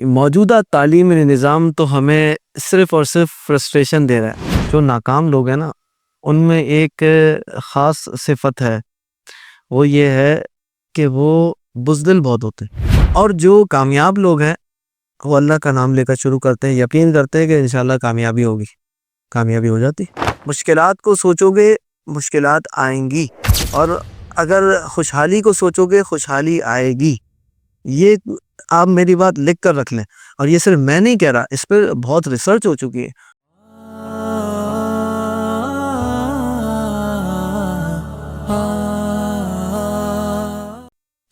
موجودہ تعلیمی نظام تو ہمیں صرف اور صرف فرسٹریشن دے رہا ہے۔ جو ناکام لوگ ہیں نا، ان میں ایک خاص صفت ہے، وہ یہ ہے کہ وہ بزدل بہت ہوتے ہیں، اور جو کامیاب لوگ ہیں وہ اللہ کا نام لے کر شروع کرتے ہیں، یقین کرتے ہیں کہ انشاءاللہ کامیابی ہوگی، کامیابی ہو جاتی۔ مشکلات کو سوچو گے مشکلات آئیں گی، اور اگر خوشحالی کو سوچو گے خوشحالی آئے گی۔ یہ آپ میری بات لکھ کر رکھ لیں، اور یہ صرف میں نہیں کہہ رہا، اس پہ بہت ریسرچ ہو چکی ہے۔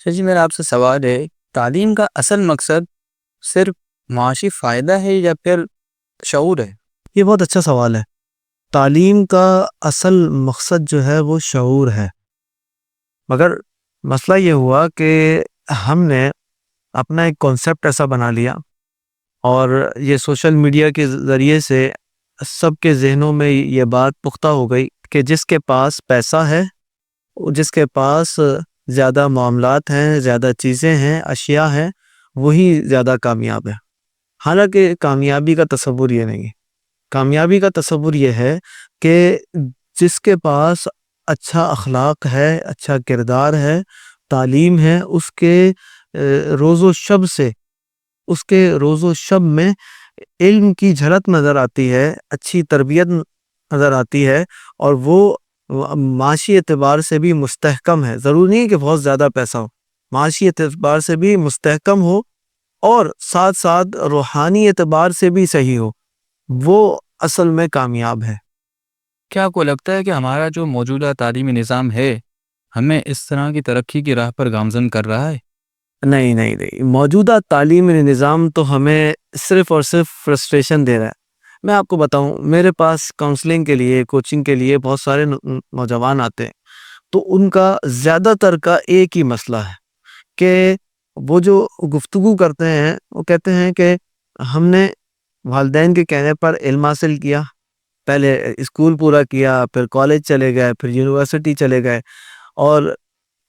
جی میرا آپ سے سوال ہے، تعلیم کا اصل مقصد صرف معاشی فائدہ ہے یا پھر شعور ہے؟ یہ بہت اچھا سوال ہے۔ تعلیم کا اصل مقصد جو ہے وہ شعور ہے، مگر مسئلہ یہ ہوا کہ ہم نے اپنا ایک کانسیپٹ ایسا بنا لیا، اور یہ سوشل میڈیا کے ذریعے سے سب کے ذہنوں میں یہ بات پختہ ہو گئی کہ جس کے پاس پیسہ ہے، جس کے پاس زیادہ معاملات ہیں، زیادہ چیزیں ہیں، اشیاء ہیں، وہی زیادہ کامیاب ہے۔ حالانکہ کامیابی کا تصور یہ نہیں ہے۔ کامیابی کا تصور یہ ہے کہ جس کے پاس اچھا اخلاق ہے، اچھا کردار ہے، تعلیم ہے، اس کے روز و شب سے، اس کے روز و شب میں علم کی جھلک نظر آتی ہے، اچھی تربیت نظر آتی ہے، اور وہ معاشی اعتبار سے بھی مستحکم ہے۔ ضروری نہیں کہ بہت زیادہ پیسہ ہو، معاشی اعتبار سے بھی مستحکم ہو، اور ساتھ ساتھ روحانی اعتبار سے بھی صحیح ہو، وہ اصل میں کامیاب ہے۔ کیا آپ کو لگتا ہے کہ ہمارا جو موجودہ تعلیمی نظام ہے ہمیں اس طرح کی ترقی کی راہ پر گامزن کر رہا ہے؟ نہیں، موجودہ تعلیمی نظام تو ہمیں صرف اور صرف فرسٹریشن دے رہا ہے۔ میں آپ کو بتاؤں، میرے پاس کاؤنسلنگ کے لیے، کوچنگ کے لیے بہت سارے نوجوان آتے ہیں، تو ان کا زیادہ تر کا ایک ہی مسئلہ ہے کہ وہ جو گفتگو کرتے ہیں، وہ کہتے ہیں کہ ہم نے والدین کے کہنے پر علم حاصل کیا، پہلے اسکول پورا کیا، پھر کالج چلے گئے، پھر یونیورسٹی چلے گئے، اور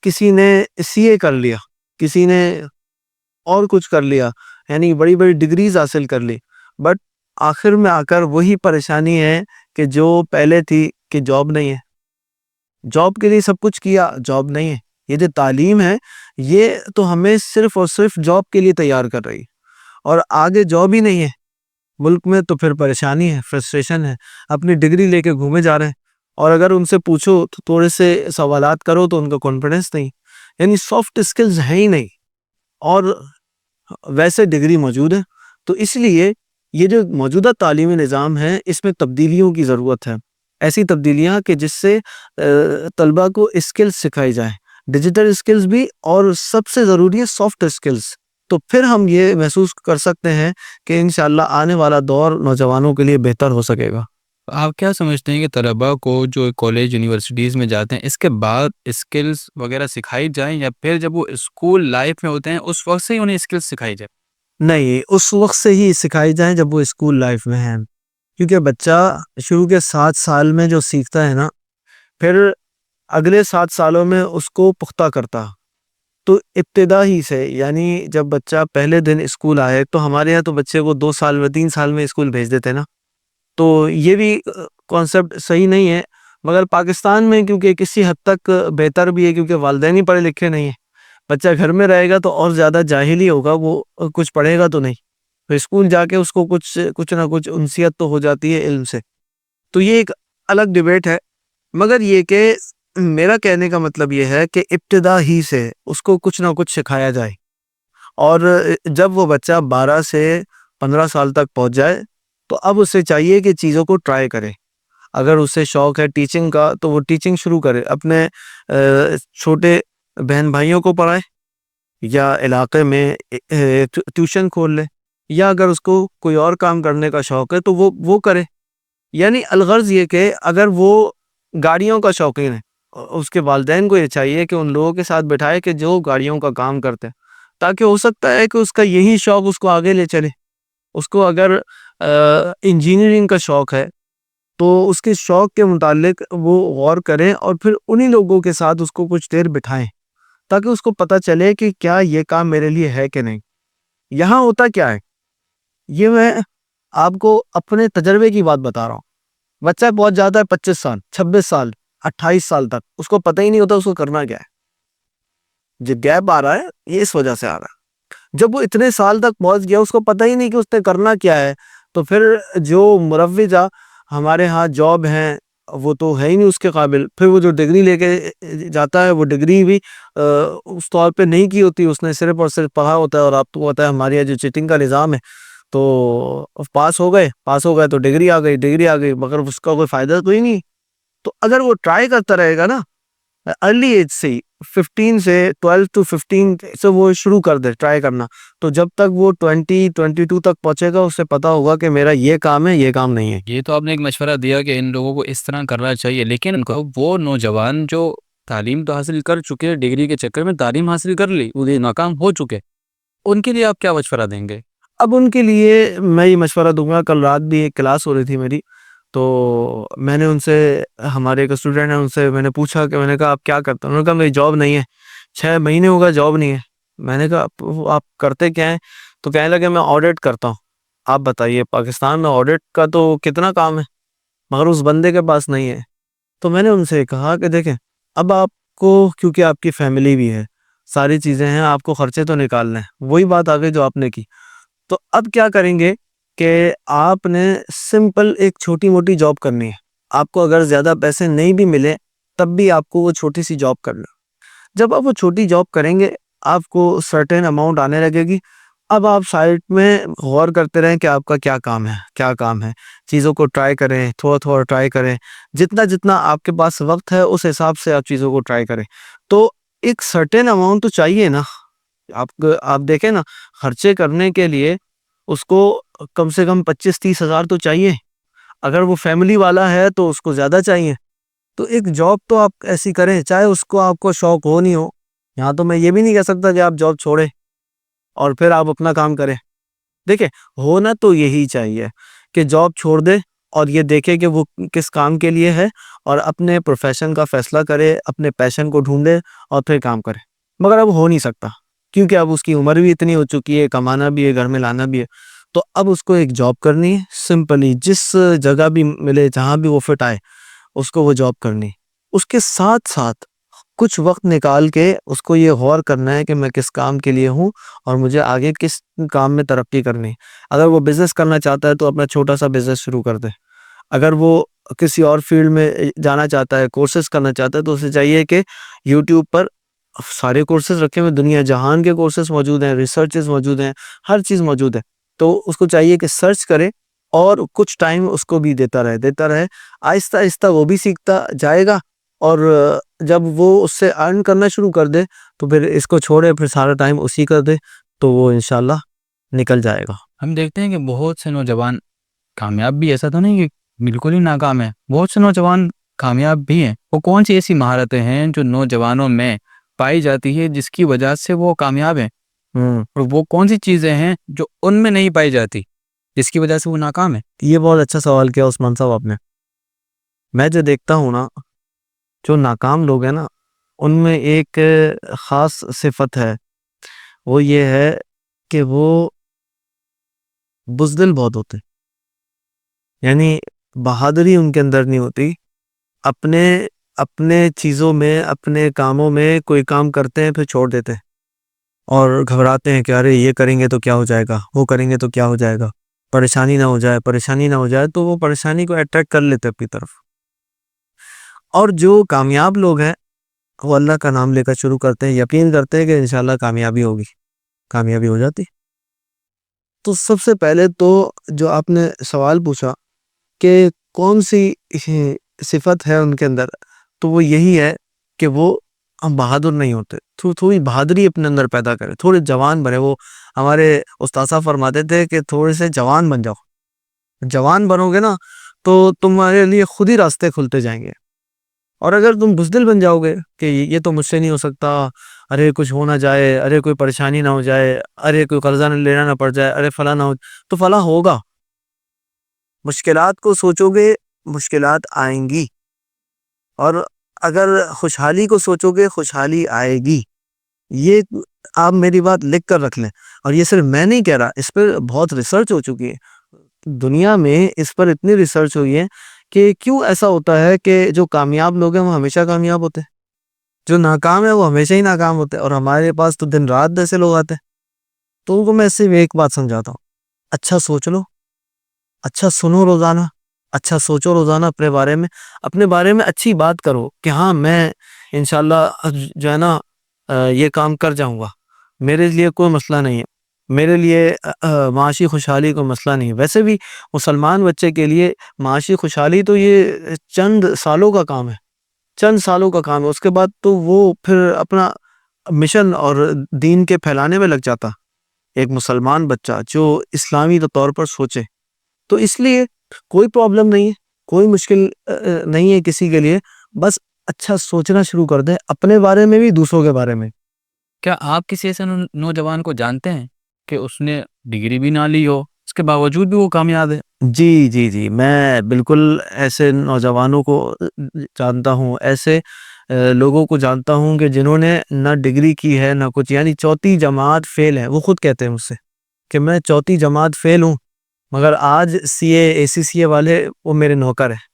کسی نے سی اے کر لیا، کسی نے اور کچھ کر لیا، یعنی بڑی بڑی ڈگریز حاصل کر لی، بٹ آخر میں آ کر وہی پریشانی ہے کہ جو پہلے تھی کہ جاب نہیں ہے۔ جاب کے لیے سب کچھ کیا، جاب نہیں ہے۔ یہ جو تعلیم ہے یہ تو ہمیں صرف اور صرف جاب کے لیے تیار کر رہی ہے، اور آگے جاب ہی نہیں ہے ملک میں، تو پھر پریشانی ہے، فرسٹریشن ہے۔ اپنی ڈگری لے کے گھومے جا رہے ہیں، اور اگر ان سے پوچھو تو تھوڑے سے سوالات کرو تو ان کا کانفیڈنس نہیں، یعنی سافٹ اسکلز ہیں ہی نہیں، اور ویسے ڈگری موجود ہے۔ تو اس لیے یہ جو موجودہ تعلیمی نظام ہے، اس میں تبدیلیوں کی ضرورت ہے، ایسی تبدیلیاں کہ جس سے طلبہ کو اسکلز سکھائی جائیں، ڈیجیٹل اسکلز بھی، اور سب سے ضروری ہے سافٹ اسکلز۔ تو پھر ہم یہ محسوس کر سکتے ہیں کہ انشاءاللہ آنے والا دور نوجوانوں کے لیے بہتر ہو سکے گا۔ آپ کیا سمجھتے ہیں کہ طلباء کو جو کالج یونیورسٹیز میں جاتے ہیں اس کے بعد اسکلز وغیرہ سکھائی جائیں، یا پھر جب وہ اسکول لائف میں ہوتے ہیں اس وقت سے ہی انہیں اسکلز سکھائی جائیں؟ نہیں، اس وقت سے ہی سکھائی جائیں جب وہ اسکول لائف میں ہیں، کیونکہ بچہ شروع کے 7 سال میں جو سیکھتا ہے نا، پھر اگلے 7 سالوں میں اس کو پختہ کرتا۔ تو ابتدا ہی سے، یعنی جب بچہ پہلے دن اسکول آئے، تو ہمارے ہاں تو بچے کو 2 سال میں 3 سال میں اسکول بھیج دیتے نا، تو یہ بھی کانسیپٹ صحیح نہیں ہے۔ مگر پاکستان میں کیونکہ کسی حد تک بہتر بھی ہے، کیونکہ والدین ہی پڑھے لکھے نہیں ہیں، بچہ گھر میں رہے گا تو اور زیادہ جاہل ہی ہوگا، وہ کچھ پڑھے گا تو نہیں، تو اسکول جا کے اس کو کچھ نہ کچھ انسیت تو ہو جاتی ہے علم سے۔ تو یہ ایک الگ ڈیبیٹ ہے، مگر یہ کہ میرا کہنے کا مطلب یہ ہے کہ ابتدا ہی سے اس کو کچھ نہ کچھ سکھایا جائے، اور جب وہ بچہ 12 سے 15 سال تک پہنچ جائے تو اب اسے چاہیے کہ چیزوں کو ٹرائی کرے۔ اگر اسے شوق ہے ٹیچنگ کا تو وہ ٹیچنگ شروع کرے، اپنے چھوٹے بہن بھائیوں کو پڑھائے، یا علاقے میں ٹیوشن کھول لے، یا اگر اس کو کوئی اور کام کرنے کا شوق ہے تو وہ کرے۔ یعنی الغرض یہ کہ اگر وہ گاڑیوں کا شوقین ہے، اس کے والدین کو یہ چاہیے کہ ان لوگوں کے ساتھ بٹھائے کہ جو گاڑیوں کا کام کرتے ہیں، تاکہ ہو سکتا ہے کہ اس کا یہی شوق اس کو آگے لے چلے۔ اس کو اگر انجینئرنگ کا شوق ہے تو اس کے شوق کے متعلق وہ غور کریں، اور پھر انہی لوگوں کے ساتھ اس کو کچھ دیر بٹھائیں، تاکہ اس کو پتہ چلے کہ کیا یہ کام میرے لیے ہے کہ نہیں۔ یہاں ہوتا کیا ہے یہ میں آپ کو اپنے تجربے کی بات بتا رہا ہوں. بچہ پہنچ جاتا ہے 25 سال 26 سال 28 سال تک، اس کو پتہ ہی نہیں ہوتا اس کو کرنا کیا ہے. جو گیپ آ رہا ہے یہ اس وجہ سے آ رہا ہے. جب وہ اتنے سال تک پہنچ گیا اس کو پتہ ہی نہیں کہ اس نے کرنا کیا ہے، تو پھر جو مروجہ ہمارے ہاں جاب ہیں وہ تو ہے ہی نہیں اس کے قابل. پھر وہ جو ڈگری لے کے جاتا ہے وہ ڈگری بھی اس طور پہ نہیں کی ہوتی، اس نے صرف اور صرف پڑھا ہوتا ہے. اور آپ کو پتہ ہے ہمارے یہاں جو چیٹنگ کا نظام ہے، تو پاس ہو گئے تو ڈگری آ گئی مگر اس کا کوئی فائدہ تو ہی نہیں. تو اگر وہ ٹرائی کرتا رہے گا نا ارلی ایج سے ہی، 15 سے 12 to 15 سے وہ شروع کر دے ٹرائی کرنا، تو جب تک وہ 22 تک پہنچے گا اسے پتا ہوگا کہ میرا یہ کام ہے یہ کام نہیں ہے. یہ تو آپ نے ایک مشورہ دیا کہ ان لوگوں کو اس طرح کرنا چاہیے، لیکن وہ نوجوان جو تعلیم تو حاصل کر چکے، ڈگری کے چکر میں تعلیم حاصل کر لی، وہ ناکام ہو چکے، ان کے لیے آپ کیا مشورہ دیں گے؟ اب ان کے لیے میں یہ مشورہ دوں گا، کل رات بھی ایک کلاس ہو رہی تھی میری، تو میں نے ان سے، ہمارے ایک اسٹوڈنٹ ہیں، ان سے میں نے پوچھا کہ میں نے کہا آپ کیا کرتے ہیں؟ انہوں نے کہا میری جاب نہیں ہے، 6 مہینے ہو گئے جاب نہیں ہے. میں نے کہا آپ کرتے کیا ہیں؟ تو کہنے لگے میں آڈٹ کرتا ہوں. آپ بتائیے پاکستان میں آڈٹ کا تو کتنا کام ہے مگر اس بندے کے پاس نہیں ہے. تو میں نے ان سے کہا کہ دیکھیں اب آپ کو، کیونکہ آپ کی فیملی بھی ہے، ساری چیزیں ہیں، آپ کو خرچے تو نکالنے ہیں، وہی بات آگے جو آپ نے کی. تو اب کیا کریں گے کہ آپ نے سمپل ایک چھوٹی موٹی جاب کرنی ہے. آپ کو اگر زیادہ پیسے نہیں بھی ملے تب بھی آپ کو وہ چھوٹی سی جاب کرنا. جب آپ وہ چھوٹی جاب کریں گے آپ کو سرٹن اماؤنٹ آنے لگے گی. اب آپ سائٹ میں غور کرتے رہیں کہ آپ کا کیا کام ہے، چیزوں کو ٹرائی کریں، تھوڑا ٹرائی کریں، جتنا آپ کے پاس وقت ہے اس حساب سے آپ چیزوں کو ٹرائی کریں. تو ایک سرٹن اماؤنٹ تو چاہیے نا. آپ دیکھیں نا، خرچے کرنے کے لیے اس کو کم سے کم 25-30 ہزار تو چاہیے. اگر وہ فیملی والا ہے تو اس کو زیادہ چاہیے. تو ایک جاب تو آپ ایسی کریں چاہے اس کو آپ کو شوق ہو نہیں ہو. یہاں تو میں یہ بھی نہیں کہہ سکتا کہ آپ جاب چھوڑیں اور پھر آپ اپنا کام کریں. دیکھیں ہونا تو یہی چاہیے کہ جاب چھوڑ دے اور یہ دیکھے کہ وہ کس کام کے لیے ہے اور اپنے پروفیشن کا فیصلہ کرے، اپنے پیشن کو ڈھونڈے اور پھر کام کرے. مگر اب ہو نہیں سکتا کیونکہ اب اس کی عمر بھی اتنی ہو چکی ہے، کمانا بھی ہے، گھر میں لانا بھی ہے. تو اب اس کو ایک جاب کرنی ہے، سمپلی جس جگہ بھی ملے، جہاں بھی وہ فٹ آئے اس کو وہ جاب کرنی ہے. اس کے ساتھ ساتھ کچھ وقت نکال کے اس کو یہ غور کرنا ہے کہ میں کس کام کے لیے ہوں اور مجھے آگے کس کام میں ترقی کرنی ہے. اگر وہ بزنس کرنا چاہتا ہے تو اپنا چھوٹا سا بزنس شروع کر دے. اگر وہ کسی اور فیلڈ میں جانا چاہتا ہے، کورسز کرنا چاہتا ہے، تو اسے چاہیے کہ یوٹیوب پر سارے کورسز رکھے ہوئے، دنیا جہان کے کورسز موجود ہیں، ریسرچز موجود ہیں، ہر چیز موجود ہے. تو اس کو چاہیے کہ سرچ کرے اور کچھ ٹائم اس کو بھی دیتا رہے. آہستہ آہستہ وہ بھی سیکھتا جائے گا اور جب وہ اس سے ارن کرنا شروع کر دے تو پھر اس کو چھوڑے، پھر سارا ٹائم اسی کر دے تو وہ انشاءاللہ نکل جائے گا. ہم دیکھتے ہیں کہ بہت سے نوجوان کامیاب بھی، ایسا تو نہیں کہ بالکل ہی ناکام ہے، بہت سے نوجوان کامیاب بھی ہیں. وہ کون سی ایسی مہارتیں ہیں جو نوجوانوں میں پائی جاتی ہے جس کی وجہ سے وہ کامیاب ہیں، اور وہ کون سی چیزیں ہیں جو ان میں نہیں پائی جاتی جس کی وجہ سے وہ ناکام ہے؟ یہ بہت اچھا سوال کیا عثمان صاحب آپ نے. میں جو دیکھتا ہوں نا، جو ناکام لوگ ہیں نا ان میں ایک خاص صفت ہے، وہ یہ ہے کہ وہ بزدل بہت ہوتے. یعنی بہادری ان کے اندر نہیں ہوتی. اپنے چیزوں میں، اپنے کاموں میں کوئی کام کرتے ہیں پھر چھوڑ دیتے ہیں اور گھبراتے ہیں کہ ارے یہ کریں گے تو کیا ہو جائے گا، وہ کریں گے تو کیا ہو جائے گا، پریشانی نہ ہو جائے. تو وہ پریشانی کو اٹریکٹ کر لیتے اپنی طرف. اور جو کامیاب لوگ ہیں وہ اللہ کا نام لے کر شروع کرتے ہیں، یقین کرتے ہیں کہ انشاءاللہ کامیابی ہوگی، کامیابی ہو جاتی. تو سب سے پہلے تو جو آپ نے سوال پوچھا کہ کون سی صفت ہے ان کے اندر، تو وہ یہی ہے کہ وہ بہادر نہیں ہوتے. تھوڑی بہادری اپنے اندر پیدا کرے، تھوڑے جوان بنے. وہ ہمارے استاد صاحب فرماتے تھے کہ تھوڑے سے جوان بن جاؤ. جوان بنو گے نا تو تمہارے لیے خود ہی راستے کھلتے جائیں گے. اور اگر تم بزدل بن جاؤ گے کہ یہ تو مجھ سے نہیں ہو سکتا، ارے کچھ ہو نہ جائے، ارے کوئی پریشانی نہ ہو جائے، ارے کوئی قرضہ نہ لینا نہ پڑ جائے، ارے فلاں نہ ہو، تو فلاں ہوگا. مشکلات کو سوچو گے مشکلات آئیں گی، اور اگر خوشحالی کو سوچو گے خوشحالی آئے گی. یہ آپ میری بات لکھ کر رکھ لیں، اور یہ صرف میں نہیں کہہ رہا، اس پر بہت ریسرچ ہو چکی ہے دنیا میں، اس پر اتنی ریسرچ ہوئی ہے کہ کیوں ایسا ہوتا ہے کہ جو کامیاب لوگ ہیں وہ ہمیشہ کامیاب ہوتے ہیں، جو ناکام ہے وہ ہمیشہ ہی ناکام ہوتے ہیں، اور ہمارے پاس تو دن رات ایسے لوگ آتے ہیں۔ تو ان کو میں صرف ایک بات سمجھاتا ہوں، اچھا سوچ لو، اچھا سنو روزانہ، اچھا سوچو روزانہ اپنے بارے میں اچھی بات کرو کہ ہاں میں انشاءاللہ جو ہے نا یہ کام کر جاؤں گا، میرے لیے کوئی مسئلہ نہیں ہے، میرے لیے معاشی خوشحالی کوئی مسئلہ نہیں ہے۔ ویسے بھی مسلمان بچے کے لیے معاشی خوشحالی تو یہ چند سالوں کا کام ہے، چند سالوں کا کام ہے، اس کے بعد تو وہ پھر اپنا مشن اور دین کے پھیلانے میں لگ جاتا ایک مسلمان بچہ جو اسلامی طور پر سوچے۔ تو اس لیے کوئی پرابلم نہیں ہے، کوئی مشکل نہیں ہے کسی کے لیے، بس اچھا سوچنا شروع کر دیں اپنے بارے میں بھی، دوسروں کے بارے میں۔ کیا آپ کسی ایسے نوجوان کو جانتے ہیں کہ اس نے ڈگری بھی نہ لی ہو، اس کے باوجود بھی وہ کامیاب ہے؟ جی، میں بالکل ایسے نوجوانوں کو جانتا ہوں، ایسے لوگوں کو جانتا ہوں کہ جنہوں نے نہ ڈگری کی ہے نہ کچھ، یعنی چوتھی جماعت فیل ہے۔ وہ خود کہتے ہیں مجھ سے کہ میں چوتھی جماعت فیل ہوں، مگر آج ACCA والے وہ میرے نوکر ہیں۔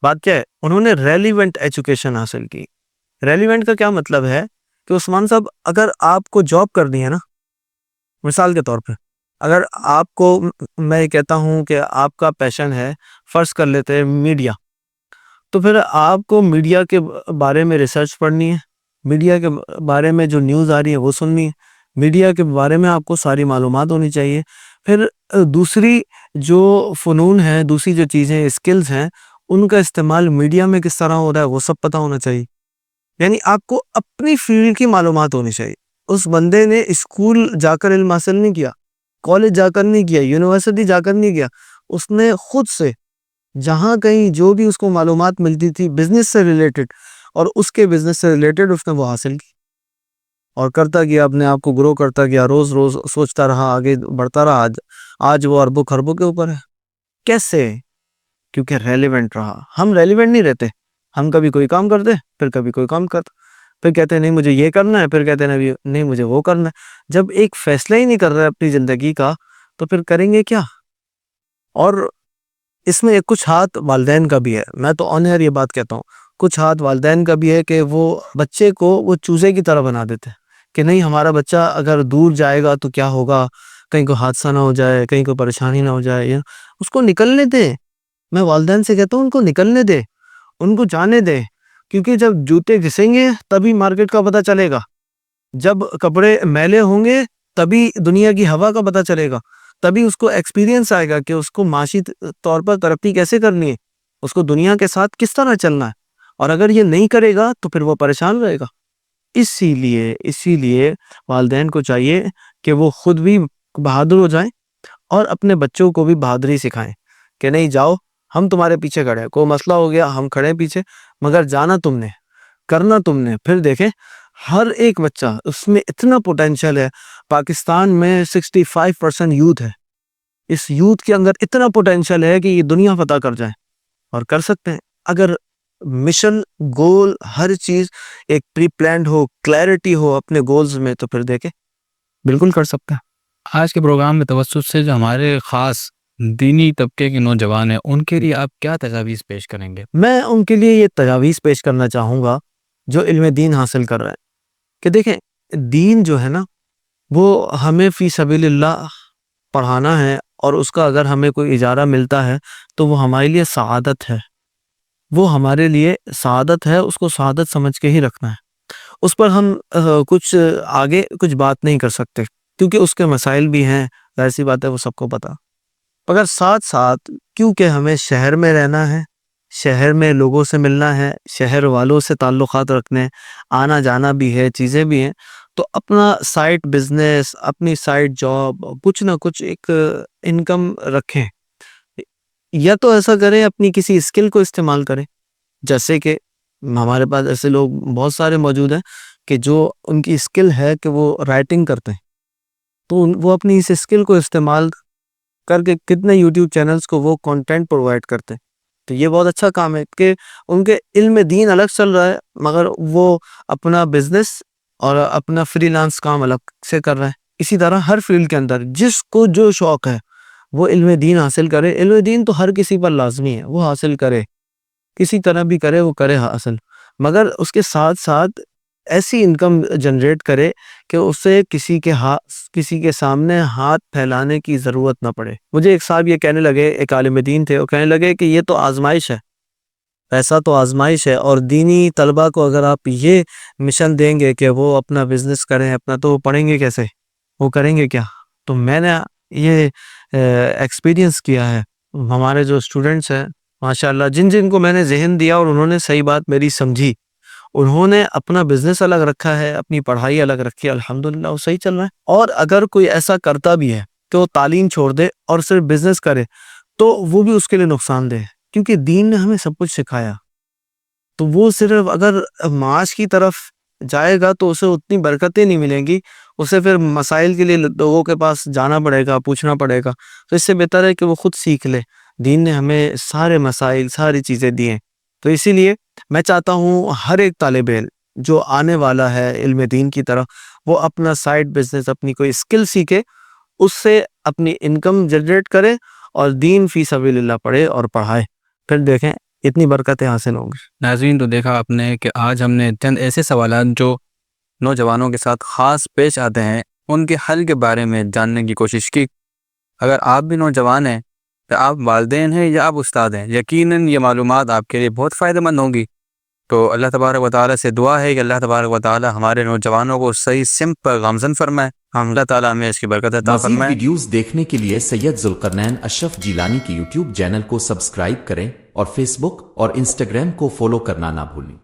بات کیا ہے؟ انہوں نے ریلیونٹ ایجوکیشن حاصل کی۔ ریلیونٹ کا کیا مطلب ہے کہ عثمان صاحب، اگر آپ کو جاب کرنی ہے نا، مثال کے طور پہ اگر آپ کو، میں یہ کہتا ہوں کہ آپ کا پیشن ہے، فرض کر لیتے ہیں میڈیا، تو پھر آپ کو میڈیا کے بارے میں ریسرچ پڑھنی ہے، میڈیا کے بارے میں جو نیوز آ رہی ہے وہ سننی ہے، میڈیا کے بارے میں آپ کو ساری معلومات ہونی چاہیے۔ پھر دوسری جو فنون ہیں، دوسری جو چیزیں اسکلز ہیں، ان کا استعمال میڈیا میں کس طرح ہو رہا ہے وہ سب پتہ ہونا چاہیے۔ یعنی آپ کو اپنی فیلڈ کی معلومات ہونی چاہیے۔ اس بندے نے اسکول جا کر علم حاصل نہیں کیا، کالج جا کر نہیں کیا، یونیورسٹی جا کر نہیں کیا، اس نے خود سے جہاں کہیں جو بھی اس کو معلومات ملتی تھی بزنس سے ریلیٹڈ، اور اس کے بزنس سے ریلیٹڈ اس نے وہ حاصل کی، اور کرتا گیا، اپنے آپ کو گرو کرتا گیا، روز روز سوچتا رہا، آگے بڑھتا رہا، آج وہ اربوں خربوں کے اوپر ہے۔ کیسے؟ کیونکہ ریلیونٹ رہا۔ ہم ریلیونٹ نہیں رہتے، ہم کبھی کوئی کام کرتے پھر کبھی کوئی کام کرتے، پھر کہتے ہیں نہیں مجھے یہ کرنا ہے، پھر کہتے ہیں نہیں مجھے وہ کرنا ہے۔ جب ایک فیصلہ ہی نہیں کر رہے اپنی زندگی کا تو پھر کریں گے کیا؟ اور اس میں ایک کچھ ہاتھ والدین کا بھی ہے، میں تو آن ایئر یہ بات کہتا ہوں، کچھ ہاتھ والدین کا بھی ہے کہ وہ بچے کو وہ چوزے کی طرح بنا دیتے ہیں کہ نہیں ہمارا بچہ اگر دور جائے گا تو کیا ہوگا، کہیں کوئی حادثہ نہ ہو جائے، کہیں کوئی پریشانی نہ ہو جائے، یا اس کو نکلنے دیں۔ میں والدین سے کہتا ہوں ان کو نکلنے دیں، ان کو جانے دیں، کیونکہ جب جوتے گھسیں گے تبھی مارکیٹ کا پتہ چلے گا، جب کپڑے میلے ہوں گے تبھی دنیا کی ہوا کا پتہ چلے گا، تبھی اس کو ایکسپیرینس آئے گا کہ اس کو معاشی طور پر ترقی کیسے کرنی ہے، اس کو دنیا کے ساتھ کس طرح چلنا ہے۔ اور اگر یہ نہیں کرے گا تو پھر وہ پریشان رہے گا۔ اسی لیے والدین کو چاہیے کہ وہ خود بھی بہادر ہو جائیں اور اپنے بچوں کو بھی بہادری سکھائیں کہ نہیں جاؤ، ہم تمہارے پیچھے کھڑے ہیں، کوئی مسئلہ ہو گیا ہم کھڑے ہیں پیچھے، مگر جانا تم نے، کرنا تم نے۔ پھر دیکھیں ہر ایک بچہ، اس میں اتنا پوٹینشل ہے۔ پاکستان میں 65% یوتھ ہے، اس یوتھ کے اندر اتنا پوٹینشل ہے کہ یہ دنیا فتح کر جائیں، اور کر سکتے ہیں اگر مشن، گول، ہر چیز ایک پری پلانڈ ہو، کلیئرٹی ہو اپنے گولز میں، تو پھر دیکھیں بالکل کر سکتے ہیں۔ آج کے پروگرام میں توسط سے جو ہمارے خاص دینی طبقے کے نوجوان ہیں، ان کے لیے آپ کیا تجاویز پیش کریں گے؟ میں ان کے لیے یہ تجاویز پیش کرنا چاہوں گا جو علم دین حاصل کر رہے ہیں، کہ دیکھیں دین جو ہے نا وہ ہمیں فی سبیل اللہ پڑھانا ہے، اور اس کا اگر ہمیں کوئی اجارہ ملتا ہے تو وہ ہمارے لیے سعادت ہے، وہ ہمارے لیے سعادت ہے، اس کو سعادت سمجھ کے ہی رکھنا ہے۔ اس پر ہم کچھ آگے کچھ بات نہیں کر سکتے کیونکہ اس کے مسائل بھی ہیں، ظاہر سی بات ہے وہ سب کو پتہ، مگر ساتھ ساتھ کیونکہ ہمیں شہر میں رہنا ہے، شہر میں لوگوں سے ملنا ہے، شہر والوں سے تعلقات رکھنے، آنا جانا بھی ہے، چیزیں بھی ہیں، تو اپنا سائٹ بزنس، اپنی سائٹ جاب، کچھ نہ کچھ ایک انکم رکھیں، یا تو ایسا کریں اپنی کسی اسکل کو استعمال کریں، جیسے کہ ہمارے پاس ایسے لوگ بہت سارے موجود ہیں کہ جو ان کی اسکل ہے کہ وہ رائٹنگ کرتے ہیں، تو وہ اپنی اس اسکل کو استعمال کر کے کتنے یوٹیوب چینلز کو وہ کنٹینٹ پرووائڈ کرتے ہیں۔ تو یہ بہت اچھا کام ہے کہ ان کے علم دین الگ چل رہا ہے، مگر وہ اپنا بزنس اور اپنا فری لانس کام الگ سے کر رہا ہے. اسی طرح ہر فیلڈ کے اندر جس کو جو شوق ہے وہ علم دین حاصل کرے. علم دین تو ہر کسی پر لازمی ہے، وہ حاصل کرے، کسی طرح بھی کرے، وہ کرے حاصل، مگر اس کے ساتھ ساتھ ایسی انکم جنریٹ کرے کہ اسے کسی کے سامنے ہاتھ پھیلانے کی ضرورت نہ پڑے. مجھے ایک صاحب یہ کہنے لگے، ایک عالم دین تھے، وہ کہنے لگے کہ یہ تو آزمائش ہے، پیسہ تو آزمائش ہے، اور دینی طلبہ کو اگر آپ یہ مشن دیں گے کہ وہ اپنا بزنس کریں اپنا، تو وہ پڑھیں گے کیسے، وہ کریں گے کیا؟ تو میں نے یہ ایکسپیرینس کیا ہے. ہمارے جو اسٹوڈنٹس ہیں ماشاءاللہ، جن کو میں نے ذہن دیا اور انہوں نے صحیح بات میری سمجھی، انہوں نے اپنا بزنس الگ رکھا ہے، اپنی پڑھائی الگ رکھی ہے، الحمدللہ وہ صحیح چل رہا ہے. اور اگر کوئی ایسا کرتا بھی ہے کہ وہ تعلیم چھوڑ دے اور صرف بزنس کرے تو وہ بھی اس کے لیے نقصان دہ ہے، کیونکہ دین نے ہمیں سب کچھ سکھایا. تو وہ صرف اگر معاش کی طرف جائے گا تو اسے اتنی برکتیں نہیں ملیں گی، اسے پھر مسائل کے لیے لوگوں کے پاس جانا پڑے گا، پوچھنا پڑے گا. تو اس سے بہتر ہے کہ وہ خود سیکھ لے. دین نے ہمیں سارے مسائل، ساری چیزیں دی ہیں. تو اسی لیے میں چاہتا ہوں ہر ایک طالب علم جو آنے والا ہے علم دین کی طرف، وہ اپنا سائیڈ بزنس، اپنی کوئی اسکل سیکھے، اس سے اپنی انکم جنریٹ کرے اور دین فی سبیل اللہ پڑھے اور پڑھائے. پھر دیکھیں اتنی برکتیں حاصل ہوں گی. ناظرین، تو دیکھا آپ نے کہ آج ہم نے چند ایسے سوالات جو نوجوانوں کے ساتھ خاص پیش آتے ہیں ان کے حل کے بارے میں جاننے کی کوشش کی. اگر آپ بھی نوجوان ہیں، تو آپ والدین ہیں یا آپ استاد ہیں، یقیناً یہ معلومات آپ کے لیے بہت فائدہ مند ہوں گی. تو اللہ تبارک و تعالیٰ سے دعا ہے کہ اللہ تبارک و تعالیٰ ہمارے نوجوانوں کو صحیح سمت پر گامزن فرمائے. اللہ تعالیٰ ہمیں اس کی برکت عطا مزید فرمائے. ویڈیوز دیکھنے کے لیے سید ذوالقرنین اشرف جیلانی کی یوٹیوب چینل کو سبسکرائب کریں اور فیس بک اور انسٹاگرام کو فالو کرنا نہ بھولیں.